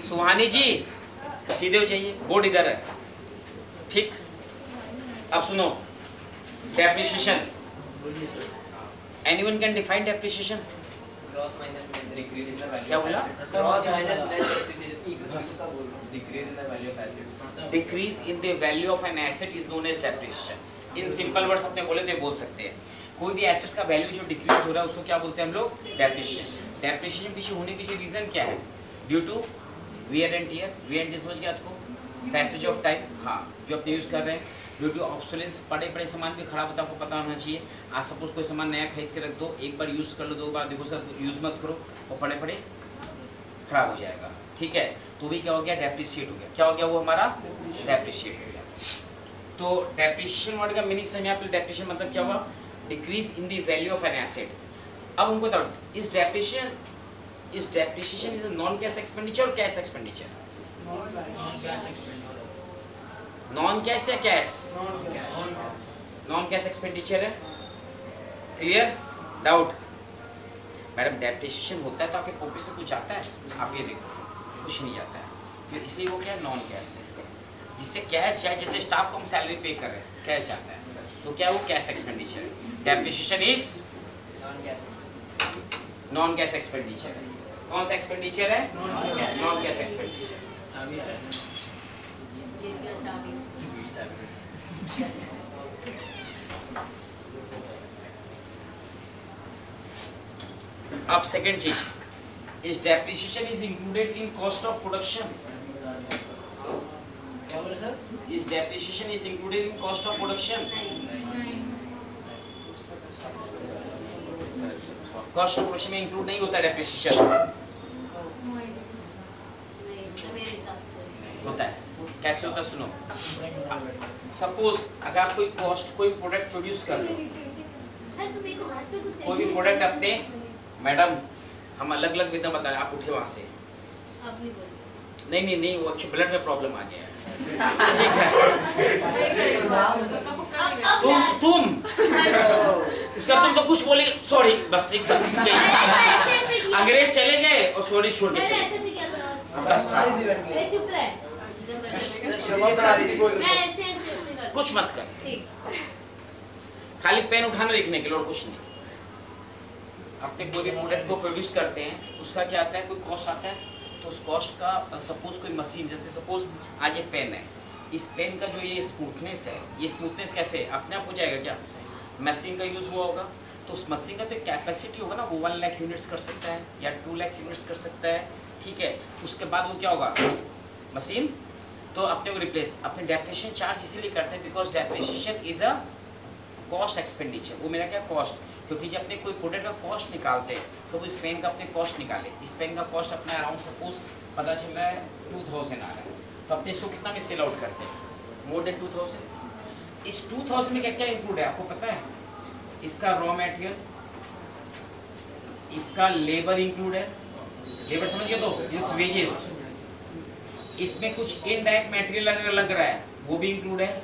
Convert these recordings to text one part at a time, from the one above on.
सुहानी जी सीधे हो जाइए, बोर्ड इधर है, ठीक। अब सुनो, depreciation, anyone can define depreciation? Gross minus net decrease in the value. क्या बोला? Gross minus net depreciation. Decrease in the value of assets. Decrease in the value of an asset is known as depreciation. In simple words अपने बोले तो ये बोल सकते हैं, कोई भी एसेट्स का वैल्यू जो डिक्रीज हो रहा है उसको क्या बोलते हैं हम लोग? डेप्रिसिएशन। डेप्रिसिएशन पीछे होने पीछे रीजन क्या है? Due to wear and tear. Wear and tear समझ गया आपको? पैसेज ऑफ टाइम, हाँ, जो अपने यूज़ कर रहे हैं। ड्यू टू ऑब्सोलेंस, पड़े पड़े सामान भी खराब होता है, आपको पता होना चाहिए। आज सपोज कोई सामान नया खरीद के रख दो, एक बार यूज़ कर लो, दो बार देखो सर यूज़ मत करो, और पड़े पड़े खराब हो जाएगा, ठीक है। तो भी क्या हो गया? डेप्रिशिएट हो गया। क्या हो गया? वो हमारा डेप्रिशिएट हो गया। तो डेप्रिशिएशन वर्ड का मीनिंग समझ में आपको? डेप्रिशिएशन मतलब क्या हुआ? Decrease in the value of an asset. अब हमको बताओ, इस depreciation is a non cash expenditure और कैश एक्सपेंडिचर? नॉन कैश या कैश? नॉन कैश एक्सपेंडिचर है। क्लियर? डाउट? मैडम डेप्रिसिएशन होता है तो आपके पॉकेट से कुछ आता है? आप ये देखो, कुछ नहीं जाता है, तो इसलिए वो क्या है? नॉन कैश है। जिससे कैश जाए, जैसे स्टाफ को हम सैलरी पे कर रहे हैं, कैश जाता है, तो क्या वो कैश एक्सपेंडिचर है। Depreciation is non cash expenditure है। कौन सा एक्सपेंडिचर है? Non cash expenditure. अब सेकंड चीज, इस depreciation is included in cost of production. क्या बोले सर? इस depreciation is included in cost of production. Cost of production में इंक्लूड नहीं होता डेप्रिसिएशन। होता है। कैसे होता है? सुनो, सपोज अगर आप कोई प्रोडक्ट प्रोड्यूस कर लो, कोई भी प्रोडक्ट अपने, मैडम हम अलग अलग विधा बता रहे हैं, आप उठे वहां से। नहीं, वो ब्लड में प्रॉब्लम आ गया है, ठीक है। तुम उसका तुम तो कुछ बोले, सॉरी, बस एक सब अंग्रेज चले गए और सॉरी छोड़ के कुछ मत कर, खाली पेन उठाना लिखने के लिए और कुछ नहीं। अपने कोई भी प्रोडक्ट को प्रोड्यूस करते हैं, उसका क्या आता है? कोई कॉस्ट आता है, तो उस कॉस्ट का सपोज कोई मशीन, जैसे सपोज आज ये पेन है, इस पेन का जो ये स्मूथनेस है, ये स्मूथनेस कैसे अपने आप हो जाएगा? क्या मशीन का यूज़ हुआ होगा? तो उस मशीन का तो कैपेसिटी होगा ना, वो 1 लाख यूनिट्स कर सकता है या 2 लाख यूनिट्स कर सकता है, ठीक है। उसके बाद वो क्या होगा? मशीन तो अपने को रिप्लेस, अपने डेप्रिसिएशन चार्ज इसीलिए करते हैं because depreciation is a cost expenditure. वो मेरा क्या? कॉस्ट, क्योंकि जब अपने कोई प्रोडक्ट का कॉस्ट निकालते हैं, सब इस पेन का अपने कॉस्ट निकाले, इस पेन का कॉस्ट अपना अराउंड सपोज पता चल रहा है 2000 आ रहा है, तो अपने इसको कितना में सेल आउट करते हैं? More than 2000। इस 2000 में क्या क्या इंक्लूड है आपको पता है? इसका रॉ मटेरियल, इसका लेबर इंक्लूड है, लेबर समझ गए? तो इस वेजेस, इसमें कुछ इनडायरेक्ट मटेरियल लग रहा है, वो भी इंक्लूड है,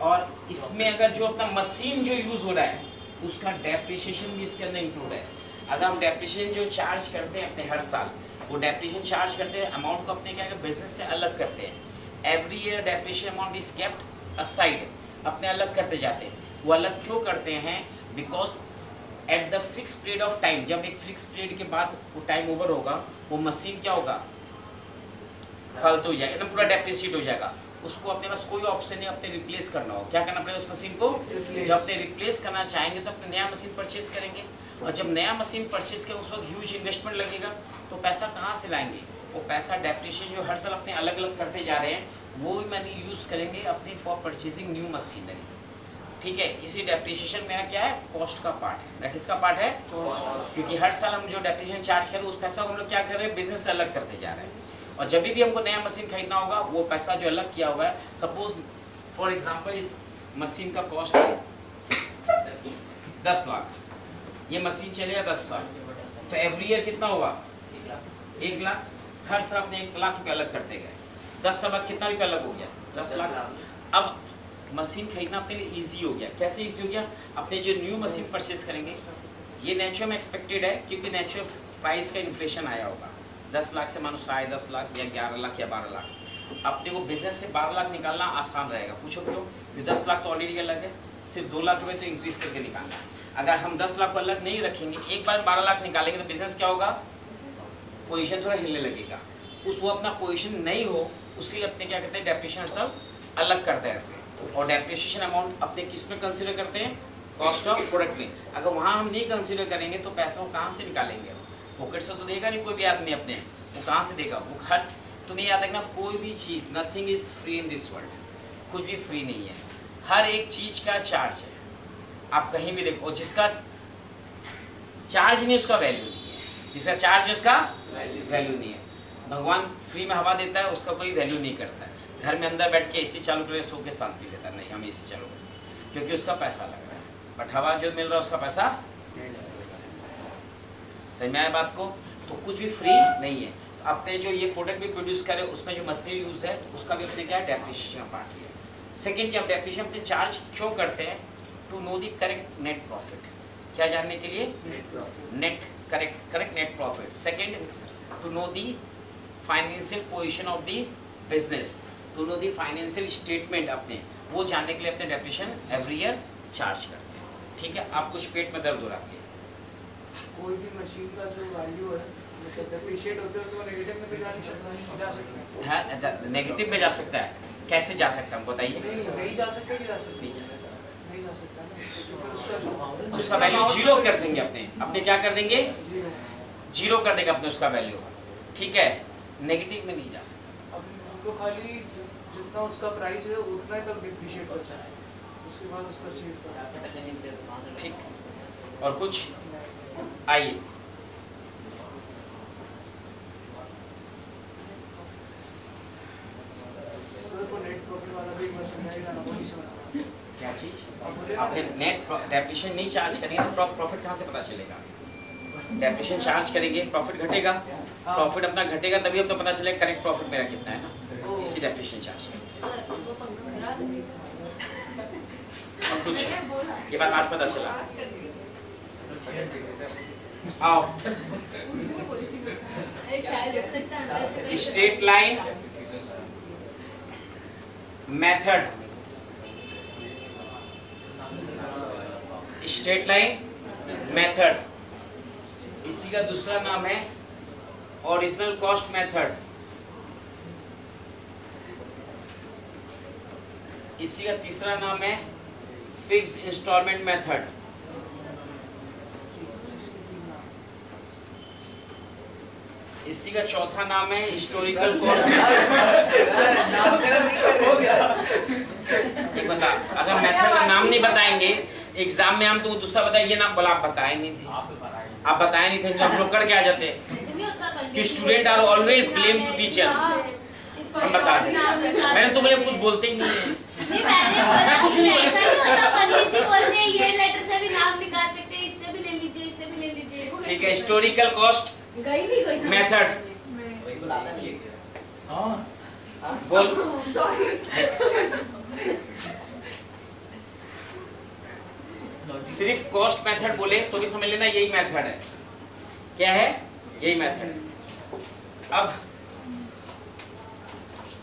और इसमें अगर जो अपना मशीन जो यूज हो रहा है उसका डेप्रिसिएशन भी इसके अंदर इंक्लूड है। अगर हम डेप्रिसिएशन जो चार्ज करते हैं अपने हर साल, वो डेप्रिसिएशन चार्ज करते हैं अमाउंट को अपने क्या बिजनेस से अलग करते हैं। Every year depreciation amount is kept aside, अपने अलग करते जाते हैं। वो अलग क्यों करते हैं? Because at the fix period of time, जब एक फिक्स पीरियड के बाद वो टाइम ओवर होगा, वो मशीन क्या होगा? फालतू हो जाएगा, एकदम पूरा डेप्रिसिएट हो जाएगा। उसको अपने पास कोई ऑप्शन नहीं, अपने रिप्लेस करना हो, क्या करना पड़ेगा उस मशीन को? जब अपने रिप्लेस करना चाहेंगे तो अपने नया मशीन परचेज करेंगे, और जब नया मशीन परचेज करें उस वक्त ह्यूज इन्वेस्टमेंट लगेगा, तो पैसा कहाँ से लाएंगे? वो पैसा डेप्रिसिएशन जो हर साल अपने अलग अलग करते जा रहे हैं, वो मनी यूज़ करेंगे अपनी फॉर परचेजिंग न्यू मशीनरी, ठीक है। इसी डेप्रिसिएशन मेरा क्या है? कॉस्ट का पार्ट है। मेरा किसका पार्ट है? क्योंकि हर साल हम जो डेप्रिसिएशन चार्ज करें उस पैसा को हम लोग क्या कर रहे हैं? बिजनेस से अलग करते जा रहे हैं। और जब भी हमको नया मशीन खरीदना होगा, वो पैसा जो अलग किया हुआ है, सपोज फॉर एग्जांपल इस मशीन का कॉस्ट है 10 लाख, ये मशीन चलेगा 10 साल, तो एवरी ईयर कितना हुआ? 1 लाख। हर साल अपने 1 लाख रुपए अलग करते गए, 10 साल बाद कितना रुपया अलग हो गया? 10 लाख। अब मशीन खरीदना अपने लिए ईजी हो गया। कैसे ईजी हो गया? अपने जो न्यू मशीन परचेज करेंगे, ये नेचुरल में एक्सपेक्टेड है क्योंकि नेचुरल प्राइस का इन्फ्लेशन आया होगा। 10 लाख से मानो 10.5 लाख या 11 लाख या 12 लाख। अपने को बिजनेस से 12 लाख निकालना आसान रहेगा। पूछो क्यों? 10 लाख तो ऑलरेडी अलग है, सिर्फ 2 लाख रुपए तो इंक्रीज करके निकालना है। अगर हम 10 लाख को अलग नहीं रखेंगे, एक बार 12 लाख निकालेंगे तो बिजनेस क्या होगा? पोजीशन थोड़ा हिलने लगेगा। उस वो अपना पोजीशन नहीं हो, उसी अपने क्या कहते हैं डेप्रिसिएशन सब अलग करते रहते हैं। और डेप्रिसिएशन अमाउंट अपने किस में कंसीडर करते हैं? कॉस्ट ऑफ प्रोडक्ट में। अगर वहाँ हम नहीं कंसीडर करेंगे तो पैसा वो कहाँ से निकालेंगे? पॉकेट से तो देगा नहीं कोई भी आदमी अपने, वो कहाँ से देगा? वो हर तुम्हें याद रखना, कोई भी चीज़, nothing is free in this world, कुछ भी फ्री नहीं है। हर एक चीज़ का चार्ज है। आप कहीं भी देखो, जिसका चार्ज नहीं उसका वैल्यू नहीं है, जिसका चार्ज है उसका वैल्यू नहीं है। भगवान फ्री में हवा देता है, उसका कोई वैल्यू नहीं करता है। घर में अंदर बैठ के एसी चालू करके सो के शांति लेता है, नहीं हम एसी चालू करते हैं क्योंकि उसका पैसा लग रहा है, बट हवा जो मिल रहा है उसका पैसा सही में आया बात को? तो कुछ भी फ्री नहीं है। तो अपने जो ये प्रोडक्ट भी प्रोड्यूस करे उसमें जो मशीनरी यूज है उसका भी अपने क्या है? डेप्रिसिएशन पार्ट है। सेकेंड चीज, हम डेप्रिसिएशन अपने चार्ज क्यों करते हैं? To know the correct net profit. क्या जानने के लिए? Net correct net profit. Second, to know the financial position of the business, to know the financial statement अपने, वो जानने के लिए अपने डेप्रिसिएशन एवरी ईयर चार्ज करते हैं। ठीक है? आप कुछ पेट में दर्द हो रहा है, कोई भी मशीन का जो वैल्यू है मतलब डेप्रिशिएट होते हो तो नेगेटिव में भी जा सकता है। नेगेटिव में जा सकता है। कैसे जा सकता है हमको बताइए? नहीं जा सकता, नहीं जा सकता, नहीं जा सकता। नहीं जा सकता ना, तो फिर उसका उसका वैल्यू जीरो कर देंगे अपने क्या कर देंगे? जीरो कर देगा अपने उसका वैल्यू। ठीक है? नेगेटिव में नहीं जा सकता। अब उनको खाली जितना उसका प्राइस है उतना ही तक डेप्रिशिएट होता है, उसके बाद उसका सीट ठीक। और कुछ आइए, नेट प्रॉफिट वाला भी मैं समझाएगा ना, वही समझ क्या चीज? आपने नेट डेप्रिसिएशन नहीं चार्ज करेंगे तो प्रॉफिट कहाँ से पता चलेगा? डेप्रिसिएशन चार्ज करेंगे, प्रॉफिट घटेगा। प्रॉफिट अपना घटेगा तभी अब तो पता चलेगा करेक्ट प्रॉफिट मेरा कितना है ना, इसी डेप्रिसिएशन चार्ज करेंगे। और कुछ ये बात आज पता चला। आओ, straight line method, straight line method, इसी का दूसरा नाम है ओरिजिनल कॉस्ट मेथड, इसी का तीसरा नाम है फिक्स इंस्टॉलमेंट मेथड, इसी का चौथा नाम है हिस्टोरिकल कॉस्ट मेथड। एक बता, अगर मेथड का नाम नहीं बताएंगे एग्जाम में, हम तो दूसरा बताए, ये नाम बोला आप बताए नहीं थे, आप बताए नहीं थे, हम लोग करके आ जाते कि student are always blame to teachers. हम बता दें, मैंने तो बोले कुछ बोलते ही नहीं है, मैं कुछ नहीं बोले। ये लेटर से भी नाम निकाल सकते हैं, इससे भी ले लीजिए, इससे भी ले लीजिए। ठीक है, हिस्टोरिकल कॉस्ट मेथड बोल। सिर्फ कॉस्ट मेथड बोले तो भी समझ लेना यही मेथड है। क्या है? यही मेथड है। अब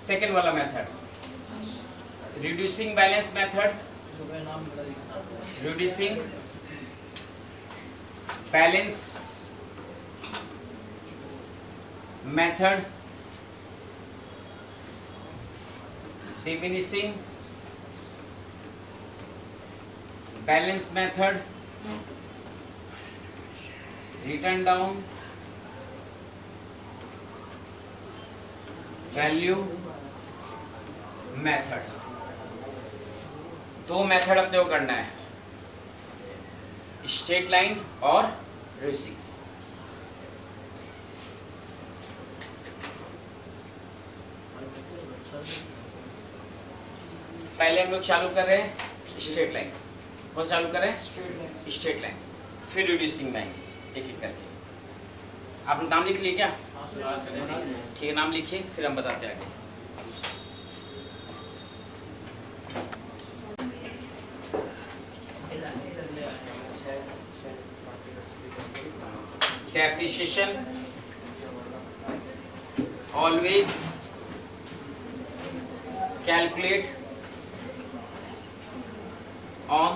सेकंड वाला method, reducing balance method, reducing balance method, diminishing balance method, return down value method. दो मेथड अपने को करना है, स्ट्रेट लाइन और रिड्यूसिंग। पहले हम लोग चालू कर रहे हैं स्ट्रेट लाइन। कौन चालू कर रहे हैं? Straight line. फिर रिड्यूसिंग में आएंगे एक एक करके। आप लोग नाम लिख लिए क्या? ठीक है, नाम लिखिए फिर हम बताते हैं आगे। Depreciation always calculate on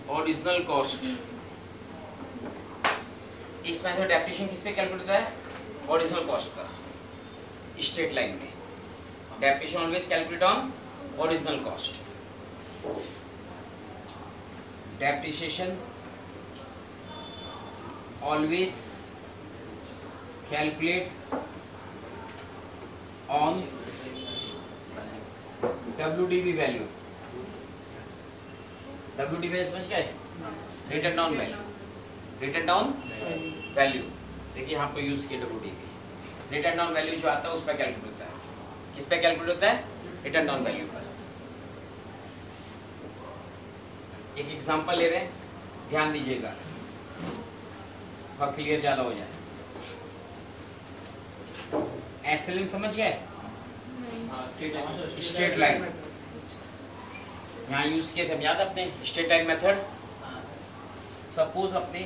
original cost। इस मेथड डेप्रिसिएशन किस पे कैलकुलेट होता है? ओरिजिनल कॉस्ट पर, स्ट्रेट लाइन में। Depreciation always calculate on original cost. Depreciation always calculate on WDV value. WDV समझ क्या है? Written down value. Written down value देखिए यहाँ पे यूज किया WDV। रिटन डाउन वैल्यू जो आता है उस पर कैलकुलेट होता है। किस पे कैलकुलेट होता है? रिटन डाउन वैल्यू पर। एक एग्जांपल ले रहे हैं, ध्यान दीजिएगा और क्लियर ज्यादा हो जाए। SLM समझ गए? स्ट्रेट लाइन यहाँ यूज किए थे, याद अपने स्ट्रेट लाइन मेथड। सपोज अपने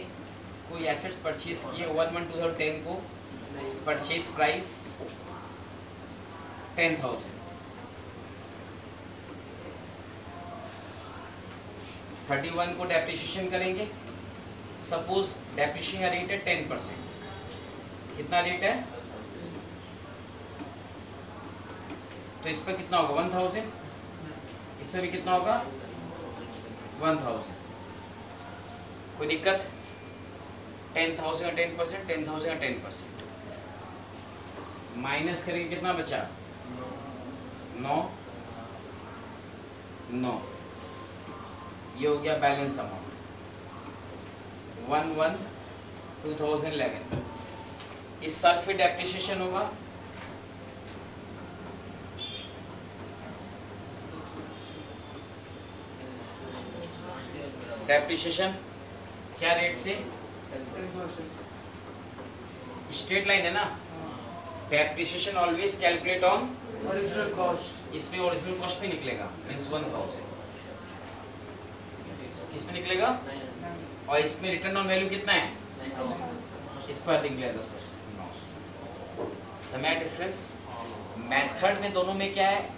कोई एसेट्स परचेज किए 1/1/2010 को, परचेज प्राइस 10,000। 31 को डेप्रिसिएशन करेंगे। सपोज डेप्रिसिएशन का रेट है 10%। कितना रेट है? तो इस पर कितना होगा? 1000। इस पर भी कितना होगा? 1000। कोई दिक्कत? 10,000 का 10%, 10,000 का 10%। माइनस करेंगे कितना बचा? 9। ये हो गया बैलेंस अमाउंट 1/1/2011। इस साल फिर डेप्रिसिएशन होगा। डेप्रिसिएशन क्या रेट से? स्ट्रेट लाइन है ना। Depreciation always calculate on original cost. इसमें ओरिजिनल कॉस्ट भी निकलेगा, मींस 1000। किस में निकलेगा? और इसमें रिटर्न ऑन वैल्यू कितना है? इस पर निकलेगा 10%। समय डिफरेंस मेथड में दोनों में क्या है?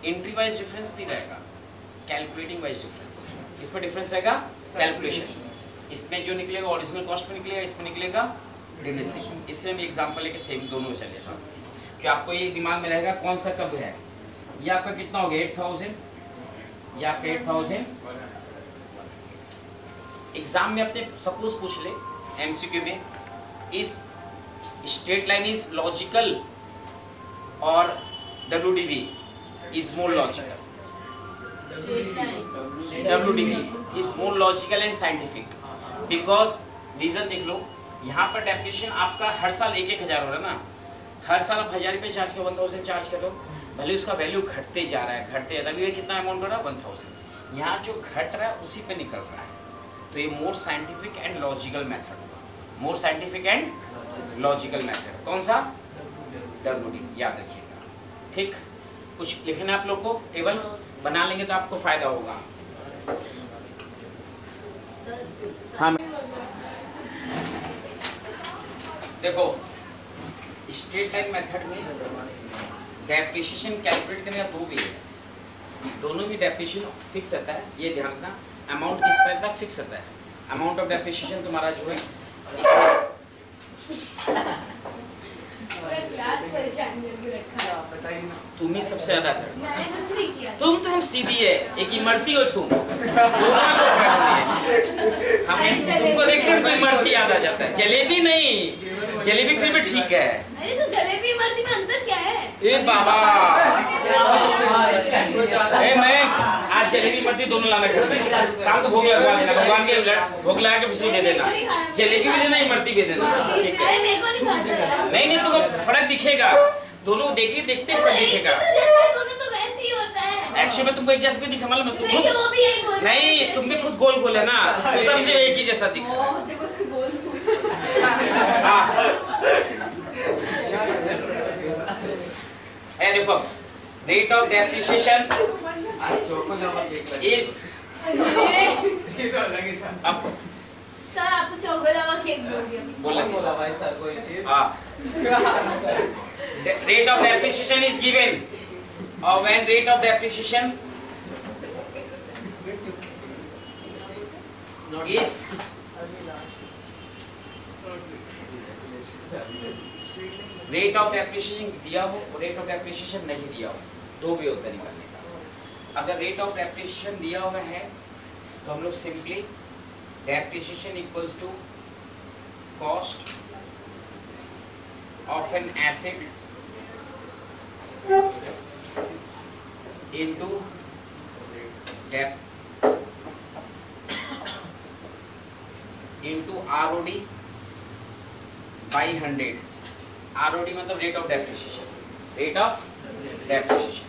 एंट्री वाइज डिफरेंस नहीं रहेगा, कैलकुलेटिंग वाइज डिफरेंस। किस पर डिफरेंस रहेगा? कैलकुलेशन। इसमें जो निकलेगा ओरिजिनल कॉस्ट में निकलेगा, इसमें निकलेगा डिप्रिसिएशन। इसलिए हम एग्जांपल लेके सेम दोनों चले साथ कि आपको ये दिमाग में रहेगा कौन सा कब है। ये आपका कितना हो गया? 8000। ये आपका 8000। एग्जाम में अपने सपोज पूछ ले MCQ में, इस स्ट्रेट लाइन इज लॉजिकल और WDV is more logical. WDV is more logical and scientific because reason देख लो, यहाँ पर डेप्रिसिएशन आपका हर साल 1,000 हो रहा है ना। हर साल आप 1000 रुपये चार्ज करो, 1000 चार्ज करो, भले उसका वैल्यू घटते जा रहा है, घटते अभी ये कितना अमाउंट हो रहा है? 1000। यहाँ जो घट रहा है उसी पे निकल रहा है। तो ये more scientific and logical method होगा। More scientific and logical method कौन सा? WDV। याद रखिएगा, ठीक। कुछ लिखना है आप लोग को, टेबल बना लेंगे तो आपको फायदा होगा। हाँ देखो, स्ट्रेट लाइन मेथड में डेप्रिसिएशन कैलकुलेट करने का दो वे है। दोनों में डेप्रिसिएशन फिक्स रहता है, ये ध्यान रखना। अमाउंट किस पर रहता है? फिक्स रहता है। अमाउंट ऑफ डेप्रिसिएशन तुम्हारा जो है तुम ही सबसे ज्यादा कर। तुम सीधी है, एक इमरती हो तुम। हमें तुमको देखकर कोई इमरती याद आ जाता है। जलेबी नहीं, जलेबी फिर भी ठीक है। अरे तो जलेबी इमरती में अंतर क्या है? ए बाबा, ए मैं आज जलेबी इमरती दोनों लाना घर में। शाम को भोग लगवा देना, भगवान के भोग लगा के फिर दे देना। जलेबी भी देना, इमरती भी देना। ठीक है? नहीं तुमको फर्क दिखेगा। दोनों देखते फर्क दिखेगा। दोनों तो वैसे ही होता है। एक्चुअली में तुमको एक जैसा क्यों दिखा मालूम है? तुम देखिए वो भी यही बोल रहा है। नहीं, तुम भी खुद गोल गोल है ना, तो सबसे एक ही जैसा दिख रहा है। ओ, देखो उसको गोल हाँ। ए देखो, रेट ऑफ डेप्रिसिएशन इज ये तो अलग ही सर। अब सर आपको चौगलावा केक बोल दिया। बोला बोला भाई सर को ये चीज। हाँ, rate of depreciation is given, or when rate of depreciation is rate of depreciation दिया हो और rate of depreciation नहीं दिया हो, दो भी होता है निकालने का। अगर rate of depreciation दिया हुआ है तो हम लोग simply depreciation equals to cost of an asset into debt into ROD by 100. ROD मतलब rate of depreciation. Rate of depreciation.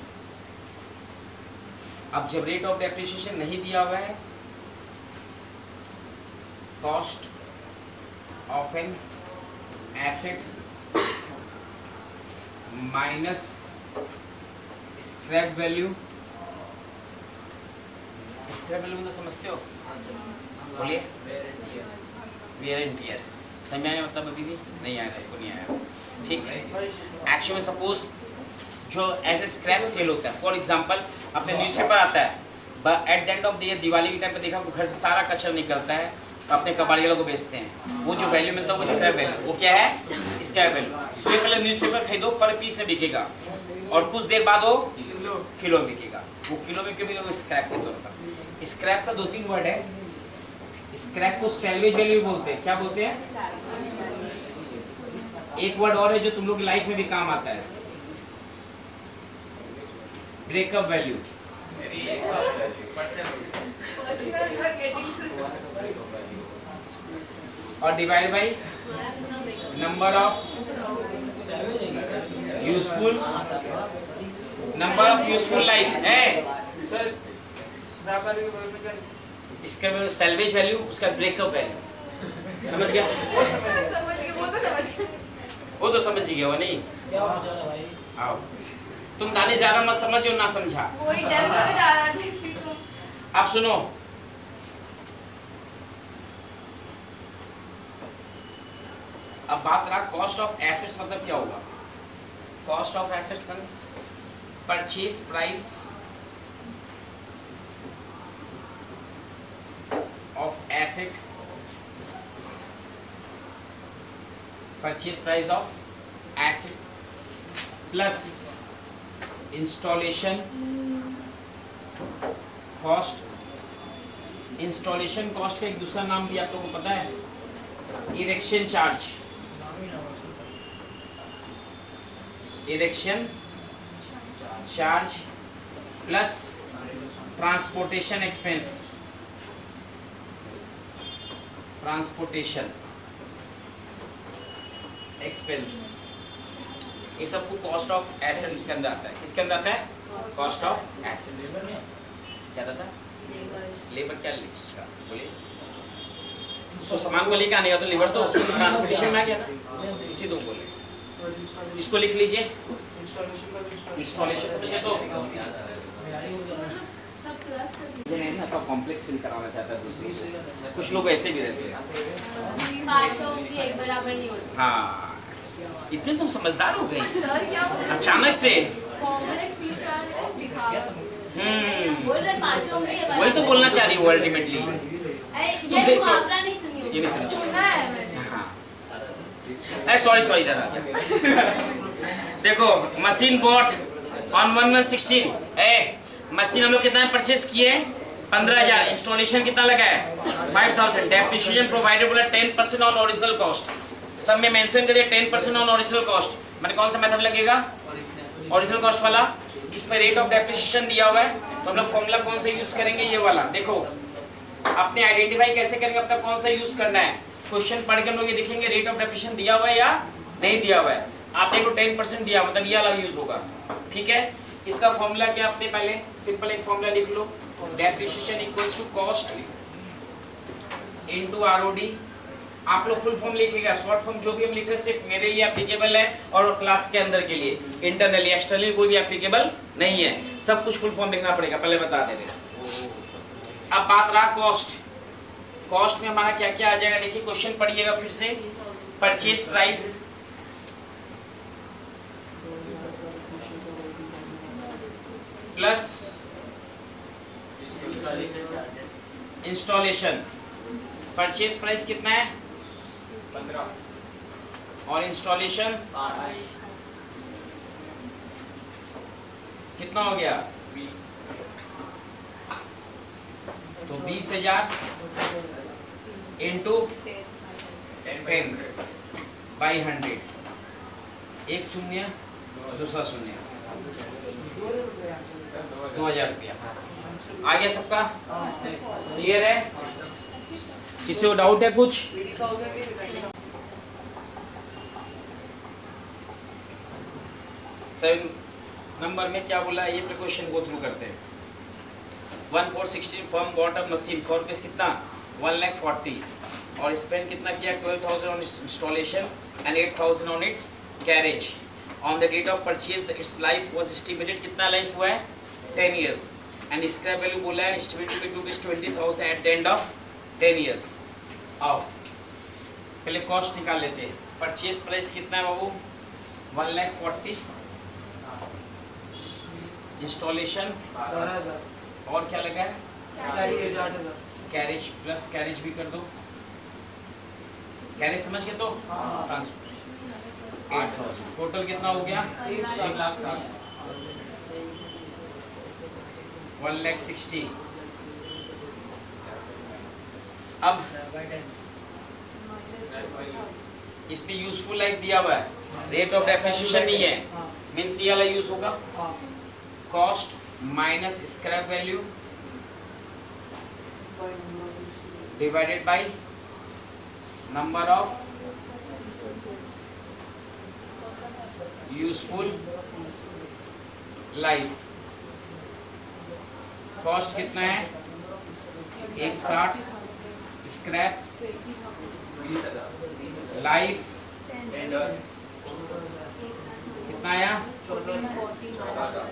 अब जब rate of depreciation नहीं दिया हुआ है, cost of an asset minus scrap value. scrap value मतलब समझते हो? बोलिए। wear and tear समझ में आया? मतलब अभी भी नहीं आया, सबको नहीं आया, ठीक है। एक्चुअली में सपोज जो ऐसे स्क्रैप सेल होता है, फॉर एग्जांपल अपने न्यूज़पेपर आता है, eight the end of the year Diwali के टाइम पे देखा घर से सारा कचरा निकलता है, अपने कबाड़ी वालों को बेचते हैं, वो जो वैल्यू मिलता है वो स्क्रैप वैल्यू। वो क्या है? Scrap value. सुबह पहले न्यूज़पेपर खरीदो, पर पीस में बिकेगा और कुछ देर बाद वो किलो में बिकेगा। वो किलो में क्यों बिकेगा? वो स्क्रैप के तौर पर। स्क्रैप का दो तीन वर्ड है। स्क्रैप को सैल्वेज वैल्यू बोलते हैं। क्या बोलते हैं? एक वर्ड और है जो तुम लोग की लाइफ में भी काम आता है, ब्रेकअप वैल्यू। और divide by number of useful life है। सर स्क्रैप वैल्यू के बारे में क्या? इसका सैल्वेज वैल्यू, उसका ब्रेकअप वैल्यू। समझ गया? वो तो समझ ही गया वो नहीं। आओ तुम दानी ज्यादा मत समझो ना समझा। वही डर में जा रहा है इसी को। आप सुनो, अब बात रहा कॉस्ट ऑफ एसेट्स मतलब क्या होगा? Cost of assets means purchase price of asset, purchase price of asset plus installation cost. Installation cost का एक दूसरा नाम भी आप लोगों को पता है, erection charge. Erection charge plus transportation expense. Transportation expense, ये सब को कॉस्ट ऑफ एसेट्स के अंदर आता है। किसके अंदर आता है? Cost of assets. क्या आता है? लेबर। क्या चीज का बोलिए? सो सामान को लेके आने का तो लेबर तो ट्रांसपोर्टेशन में आ गया ना, इसी दो बोले। इसको लिख लीजिए, इंस्टॉलेशन समझे तो ना तो कॉम्प्लेक्स फील कराना चाहता है दूसरों से। कुछ लोग ऐसे भी रहते हैं। पांचों की एक बराबर नहीं होती। हाँ, इतने तुम समझदार हो गई सर क्या बोल रहे हैं? अचानक से। कॉम्प्लेक्स फील करा रहे हैं, दिखा बोल रहे पांचों की एक वही तो बोलना चाह रही हूँ अल्टीमेटली। ये मुहावरा नहीं सुनी होगी। ये नहीं सुनी। सुना है मैंने। हाँ, सॉरी इधर आ जा। देखो मशीन बॉट ऑन 1116। मशीन हम लोग कितना परचेस किए? 15,000। इंस्टॉलेशन कितना लगा है? 5,000। डेप्रिसिएशन प्रोवाइडेड बोला 10% ऑन ओरिजिनल कॉस्ट। सब में मेंशन करिए 10% ऑन ओरिजिनल कॉस्ट। मैंने कौन सा मेथड लगेगा? ओरिजिनल कॉस्ट वाला। इसमें रेट ऑफ डेप्रिसिएशन दिया हुआ है तो हम लोग फॉर्मूला कौन सा यूज करेंगे? ये वाला। देखो अपने आइडेंटिफाई कैसे करेंगे अपना कौन सा यूज करना है? क्वेश्चन पढ़ के हम लोग ये देखेंगे रेट ऑफ डेप्रिसिएशन दिया हुआ है या नहीं दिया हुआ है। आप देखो 10% दिया मतलब ये वाला यूज होगा, ठीक है। इसका फॉर्मूला क्या आपने पहले सिंपल एक फॉर्मूला लिख लो, depreciation equals to cost into ROD. आप लोग फुल फॉर्म लिखिएगा, शॉर्ट फॉर्म जो भी हम लिख रहे हैं सिर्फ मेरे लिए एप्लीकेबल है और क्लास के अंदर के लिए, इंटरनली एक्सटर्नली कोई भी एप्लीकेबल नहीं है, सब कुछ फुल फॉर्म लिखना पड़ेगा, पहले बता दे रहे। अब बात रहा कॉस्ट, कॉस्ट में हमारा क्या क्या आ जाएगा देखिए, क्वेश्चन पढ़िएगा फिर से। Purchase price plus installation, purchase price कितना है 15 और इंस्टॉलेशन 8 कितना हो गया 20 तो 20,000 इंटू 10 बाई 100, एक शून्य दूसरा शून्य 2,000 रुपया आ गया सबका, क्लियर है? किसी को डाउट है कुछ? 7 नंबर में क्या बोला ये प्रिकॉशन गो थ्रू करते हैं। 1,416 firm got a machine for rupees कितना 1,40,000 और स्पेंड कितना किया 12,000 on installation and 8,000 on its carriage. On the date of purchase its life was estimated, कितना लाइफ हुआ है 10 years एंड स्क्रैप वैल्यू बोला है estimated to be 20,000 at the end of 10 years। आओ पहले कॉस्ट निकाल लेते हैं। परचेज प्राइस कितना है बाबू 1,40,000, इंस्टॉलेशन 12,000 और क्या लगा है 8,000 कैरेज प्लस कैरेज भी कर दो, कैरेज समझ के तो हाँ। ट्रांसपोर्ट 8,000 टोटल कितना हो गया 1,60,000 1,60,000। अब इसमें यूजफुल लाइफ दिया हुआ है, रेट ऑफ डेप्रिसिएशन नहीं है, मीन्स ये वाला यूज होगा cost minus scrap value divided by number of useful life. Cost कितना है 160, स्क्रैप 20,000 लाइफ टेंडर्स कितना आया 14,000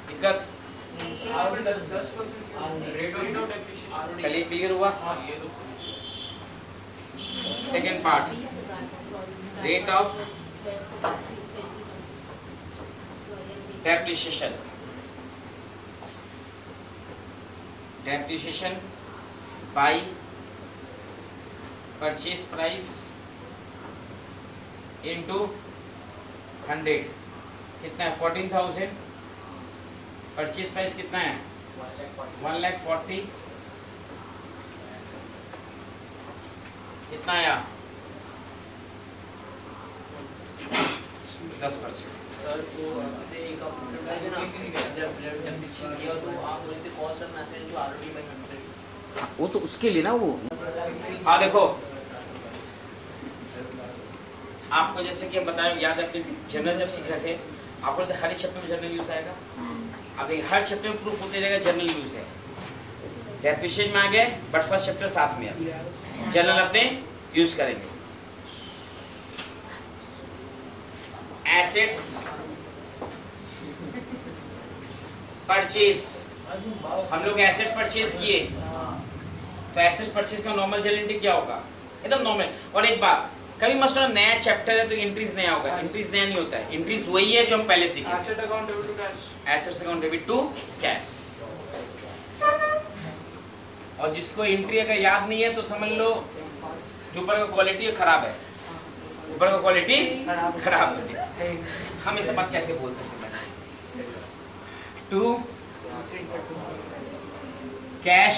दिक्कत रेट ऑफ डेप्रिसिएशन कल क्लियर हुआ। ये तो second part rate of depreciation, depreciation by purchase price into 100 कितना है 14,000, परचेज प्राइस कितना है 1,40,000 कितना आया 10%। सर वो जैसे एक जब डेप्रिसिएशन किया तो आप बोले थे कॉस्ट ऑफ एसेट जो आरओडी बाय 100 वो तो उसके लिए ना वो हाँ देखो आपको जैसे कि हम बताएं याद है जनरल जब सीख रहे थे आपको तो हर एक शब्द में जनरल यूज आएगा, अब हर शब्द में प्रूफ होते रहेगा जनरल यूज है। डेप्रिसिएशन में आ गए बट फर्स्ट चैप्टर साथ में अब जनरल अपने यूज करेंगे। एसेट्स परचेज, हम लोग एसेट्स परचेज किए तो एसेट्स परचेज का नॉर्मल जनरल क्या होगा एकदम नॉर्मल। और एक बात कभी मत सुनो नया चैप्टर है तो इंट्रीज नया होगा, इंट्रीज नया नहीं होता है, इंट्रीज वही है जो हम पहले सीखे। Asset account debit to cash, assets account debit to cash. और जिसको एंट्री अगर याद नहीं है तो समझ लो जो ऊपर का क्वालिटी खराब है, ऊपर का क्वालिटी खराब है। हम इसे बात कैसे बोल सकते हैं टू कैश,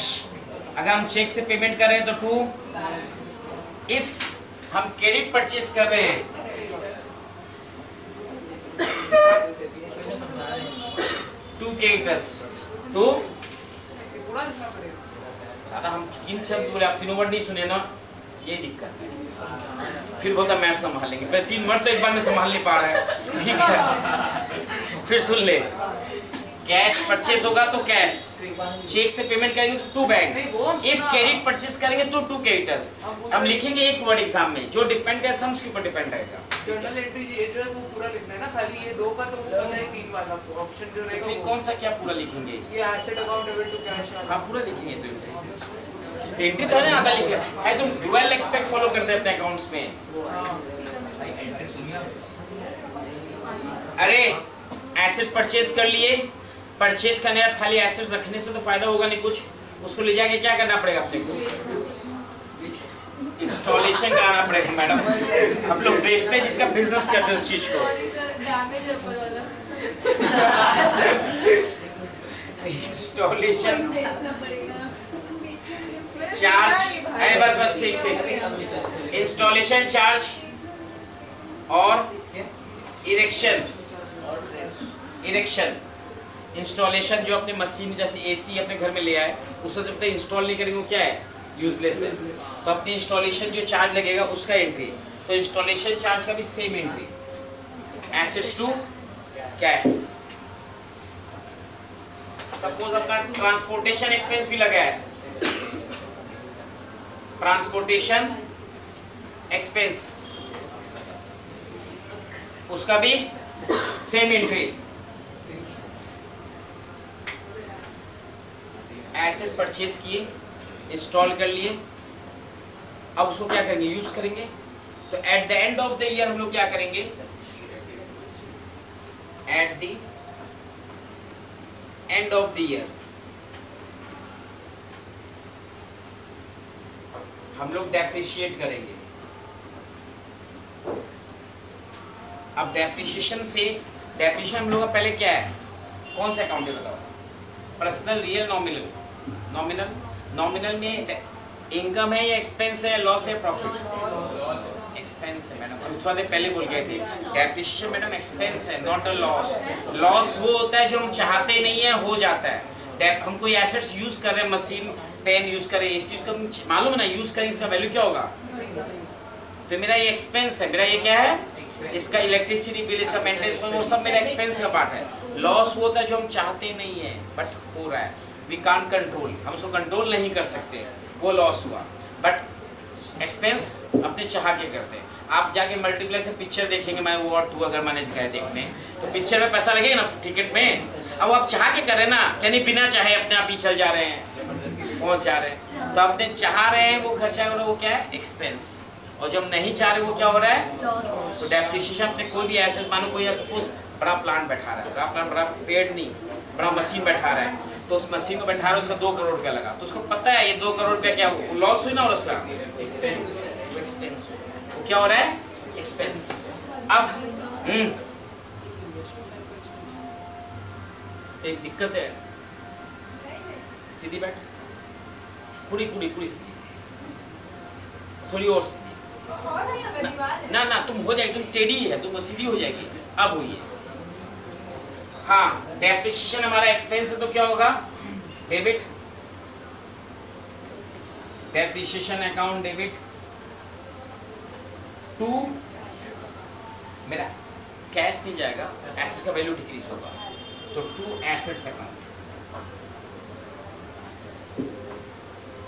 अगर हम चेक से पेमेंट कर रहे हैं तो टू, इफ हम क्रेडिट परचेज कर रहे हैं टू क्रेडिटर्स टू। पूरा लिखना पड़ेगा। दादा हम तीन शब्द बोले, आप तीनों वर्ड नहीं सुने ना, ये दिक्कत है। फिर बोलता मैं संभाल लेंगे, फिर 3 वर्ड तो एक बार में संभाल नहीं पा रहा है, ठीक है। फिर सुन ले, कैश परचेस होगा तो कैश, चेक से पेमेंट करेंगे तो 2 बैंक, इफ क्रेडिट परचेस करेंगे तो 2 क्रेडिटर्स। हम लिखेंगे एक वर्ड एग्जाम में, जो डिपेंड है सम्स के ऊपर डिपेंड रहेगा। जर्नल एंट्री ये जो है वो पूरा लिखना है ना, खाली ये 2 का तो पता है 3 वाला ऑप्शन जो रहेगा। फिर कौन सा क्या पूरा लिखेंगे? ये asset account debit to cash वाला। हाँ पूरा लिखेंगे तो एंट्री तो है ना, आधा लिख है। तुम डुअल एक्सपेक्ट फॉलो करते हैं अपने अकाउंट्स में। अरे एसेट्स परचेज कर लिए, परचेज करने के बाद खाली एसेट्स रखने से तो फायदा होगा नहीं कुछ, उसको ले जाके क्या करना पड़ेगा अपने को? इंस्टॉलेशन कराना पड़ेगा मैडम। हम लोग बेचते हैं जिसका बिजनेस करते हैं उस चीज को। इंस्टॉलेशन चार्ज, अरे बस ठीक इंस्टॉलेशन चार्ज और इरेक्शन इंस्टॉलेशन जो अपने मशीन जैसे एसी अपने घर में ले आए, उसको जब तक इंस्टॉल नहीं करेंगे वो क्या है, यूजलेस है। तो अपने इंस्टॉलेशन जो चार्ज लगेगा उसका एंट्री, तो इंस्टॉलेशन चार्ज का भी same entry, assets to cash. Suppose अपना ट्रांसपोर्टेशन एक्सपेंस भी लगा है, ट्रांसपोर्टेशन एक्सपेंस उसका भी सेम एंट्री, एसेट्स परचेज किए, इंस्टॉल कर लिए, अब उसको क्या करेंगे, यूज करेंगे। तो at the end of the year हम लोग क्या करेंगे, at the end of the year हम लोग डेप्रिशिएट करेंगे। अब डेप्रिशिएशन हम लोग का पहले क्या है, कौन सा अकाउंट है बताओ, पर्सनल, रियल, नॉमिनल। नॉमिनल में इनकम है या एक्सपेंस है, लॉस है, प्रॉफिट? एक्सपेंस है मैडम, थोड़ा देर पहले बोल गए थे। डेप्रिशिएशन मैडम एक्सपेंस है, नॉट अ लॉस। लॉस वो होता है जो हम चाहते नहीं है, हो जाता है। हम कोई एसेट्स यूज कर रहे हैं, मशीन, पेन यूज कर रहे हैं, एसी यूज कर, मालूम है ना, यूज करेंगे इसका वैल्यू क्या होगा। तो मेरा ये एक्सपेंस है, मेरा ये क्या है, इसका इलेक्ट्रिसिटी बिल, इसका मेंटेनेंस, वो सब मेरा एक्सपेंस का पार्ट है। लॉस वो होता है जो हम चाहते नहीं है बट हो रहा है, वी कांट कंट्रोल, हम उसको कंट्रोल नहीं कर सकते, वो लॉस हुआ। बट एक्सपेंस अपने चाह के करते हैं। आप जाके मल्टीप्लेक्स से पिक्चर देखेंगे, मैं वो और तू अगर मैंने गए देखने, तो पिक्चर में पैसा लगेगा ना टिकट में, अब आप चाह के कर रहे हैं ना, यानी बिना चाहे अपने आप ही चल जा रहे हैं, पहुंच जा रहे हैं। तो अपने चाह रहे हैं वो खर्चा हो रहा है, वो क्या है, एक्सपेंस। और जो हम नहीं चाह रहे वो क्या हो रहा है, तो डेप्रिसिएशन। अपने कोई भी एसेट, मानो कोई सपोज बड़ा प्लांट बैठा रहा है, बड़ा पेड़ नहीं, बड़ा मशीन बैठा रहा है, तो उस मशीन को बैठा रहा है, उसका 2 करोड़ रुपया लगा, तो उसको पता है ये 2 करोड़ रुपया क्या लॉस हुई ना, और उसका एक्सपेंस, वो क्या हो रहा है, एक्सपेंस। अब एक दिक्कत है, सीधी बैठ, पूरी सीधी, थोड़ी और सीधी ना, तुम हो जाएगी, तुम टेढ़ी है, तुम सीधी हो जाएगी, अब हुई है। हाँ, डेप्रिसिएशन हमारा एक्सपेंस है, तो क्या होगा, debit, depreciation account debit to, मेरा कैश नहीं जाएगा, एसेट्स का वैल्यू डिक्रीज होगा, तो to assets account,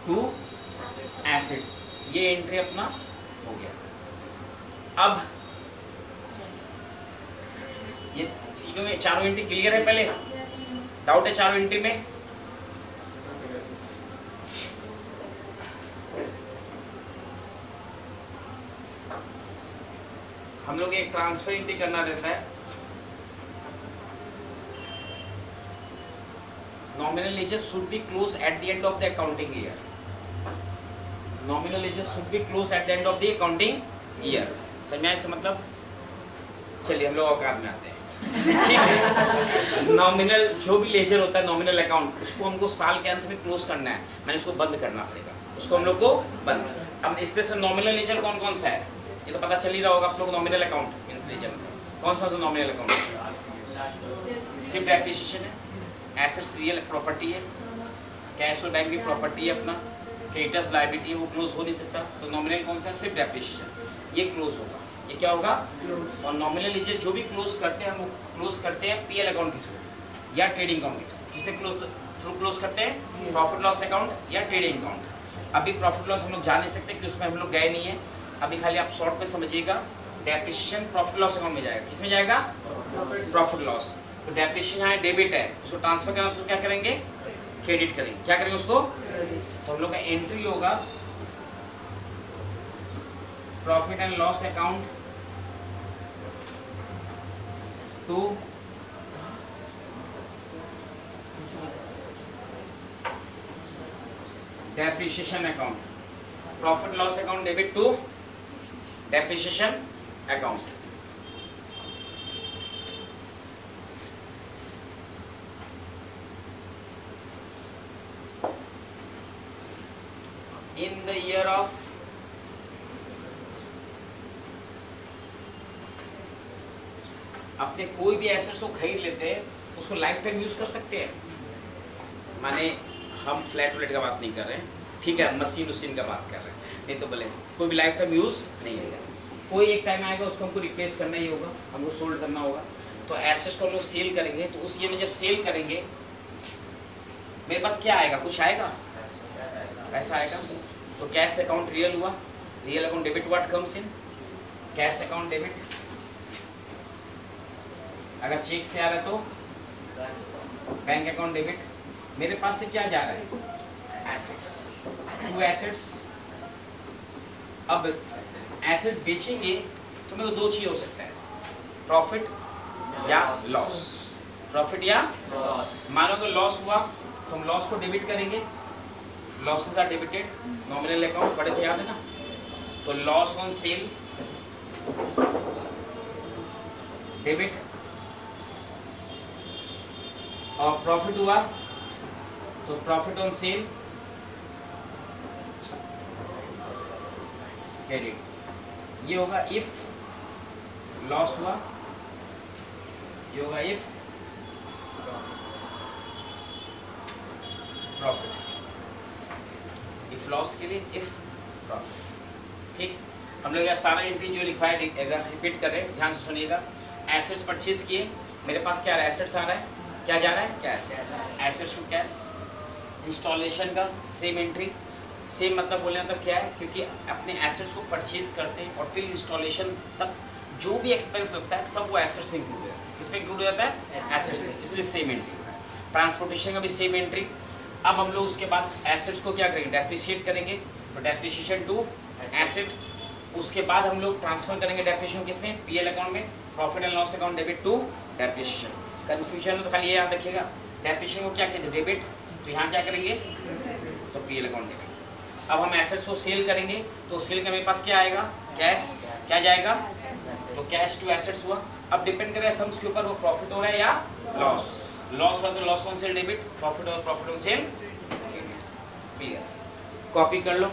to assets, ये एंट्री अपना हो गया। अब ये तीनों में, चारों एंट्री क्लियर है, पहले डाउट है चारों एंट्री में? हम लोग एक ट्रांसफर एंट्री करना रहता है, nominal ledger should be closed at the end of the accounting year. Nominal ledger should be closed at the end of the accounting year. समझ में इसका मतलब? चलिए हम लोग औकात में आते हैं। ठीक है, नॉमिनल जो भी लेजर होता है, नॉमिनल अकाउंट, उसको हमको साल के अंत में क्लोज करना है, मैंने उसको बंद करना पड़ेगा, उसको हम लोग को बंद। अब इसमें से नॉमिनल लेजर कौन सा है, ये तो पता चल ही रहा होगा आप लोग। नॉमिनल अकाउंट मींस लेजर कौन सा नॉमिनल अकाउंट, सिर्फ डेप्रिसिएशन है, एसेट्स रियल प्रॉपर्टी है, कैश और बैंक की प्रॉपर्टी है अपना, क्रेडिटर्स लायबिलिटी वो क्लोज हो नहीं सकता, तो नॉमिनल कौन सा है, सिर्फ डेप्रिसिएशन, ये क्लोज होगा। ये क्या होगा, और नॉमिनल लीजिए जो भी क्लोज करते हैं हम वो क्लोज करते हैं पीएल अकाउंट के थ्रू या ट्रेडिंग अकाउंट के थ्रू। किसे थ्रू क्लोज करते हैं, प्रॉफिट लॉस अकाउंट या ट्रेडिंग अकाउंट। अभी प्रॉफिट लॉस हम लोग जा नहीं सकते कि उसमें हम लोग गए नहीं है, अभी खाली आप शॉर्ट में समझिएगा। डेप्रिसिएशन प्रॉफिट लॉस अकाउंट में जाएगा, किसमें जाएगा, प्रॉफिट लॉस। तो डेप्रिसिएशन है, डेबिट है, उसको ट्रांसफर करना, उसको क्या करेंगे, क्रेडिट करेंगे। क्या करेंगे उसको, तो हम लोग का एंट्री होगा profit and loss account to depreciation account, profit loss account debit to depreciation account. In the year of अपने कोई भी एसेट्स को खरीद लेते हैं, उसको लाइफ टाइम यूज कर सकते हैं। माने हम फ्लैट व्लेट का बात नहीं कर रहे हैं, ठीक है, मशीन उशीन का बात कर रहे हैं, नहीं तो बोले कोई भी लाइफ टाइम यूज नहीं होगा। कोई एक टाइम आएगा उसको हमको रिप्लेस करना ही होगा, हमको सोल्ड करना होगा। तो एसेट्स को हम लोग सेल करेंगे, तो उस ईयर में जब सेल करेंगे मेरे पास क्या आएगा, कुछ आएगा, पैसा आएगा। तो कैश अकाउंट रियल हुआ, real account debit, what comes in, cash account debit. अगर चेक से आ रहा है तो बैंक अकाउंट डेबिट। मेरे पास से क्या जा रहा है, एसेट्स, टू एसेट्स। अब एसेट्स बेचेंगे तो मेरे को दो चीज हो सकता है, प्रॉफिट या लॉस, प्रॉफिट या लॉस। मानो कि लॉस हुआ तो हम लॉस को डेबिट करेंगे, losses are debited, nominal account पढ़े तो याद है ना। तो लॉस ऑन सेल डेबिट, और प्रॉफिट हुआ तो प्रॉफिट ऑन सेल क्रेडिट। ये होगा इफ लॉस हुआ, ये होगा इफ प्रॉफिट, इफ लॉस के लिए इफ प्रॉफिट। ठीक, हम लोग यह सारा एंट्री जो लिखा है अगर रिपीट करें, ध्यान से सुनिएगा। एसेट्स परचेज किए, मेरे पास क्या एसेट्स आ रहा है, क्या जा रहा है, cash, assets to cash. Installation का सेम एंट्री, सेम मतलब बोलने मतलब क्या है, क्योंकि अपने एसेट्स को परचेज करते हैं और टिल इंस्टॉलेशन तक जो भी एक्सपेंस लगता है सब वो एसेट्स में इंक्लूड है। किसमें इंक्लूड हो जाता है, एसेट्स में, इसलिए सेम एंट्री। ट्रांसपोर्टेशन का भी सेम एंट्री। अब हम लोग उसके बाद एसेट्स को क्या करेंगे, डेप्रिशिएट करेंगे, तो डेप्रिशिएशन टू एसेट। उसके बाद हम लोग ट्रांसफर करेंगे डेप्रिशिएशन किसमें, पीएल अकाउंट में, profit and loss account debit to depreciation. Confusion तो खाली ये याद रखिएगा, डेप्रिशिएशन को क्या कहते हैं, डेबिट, तो यहाँ क्या करेंगे, तो पीएल अकाउंट डेबिट। अब हम एसेट्स को सेल करेंगे, तो सेल का मेरे पास क्या आएगा, कैश, क्या जाएगा, तो कैश टू एसेट्स हुआ। अब डिपेंड करेगा सम्स के ऊपर, वो प्रॉफिट हो रहा है या लॉस। लॉस हुआ तो loss on sale debit, profit हो profit on sale clear. Copy कर लो।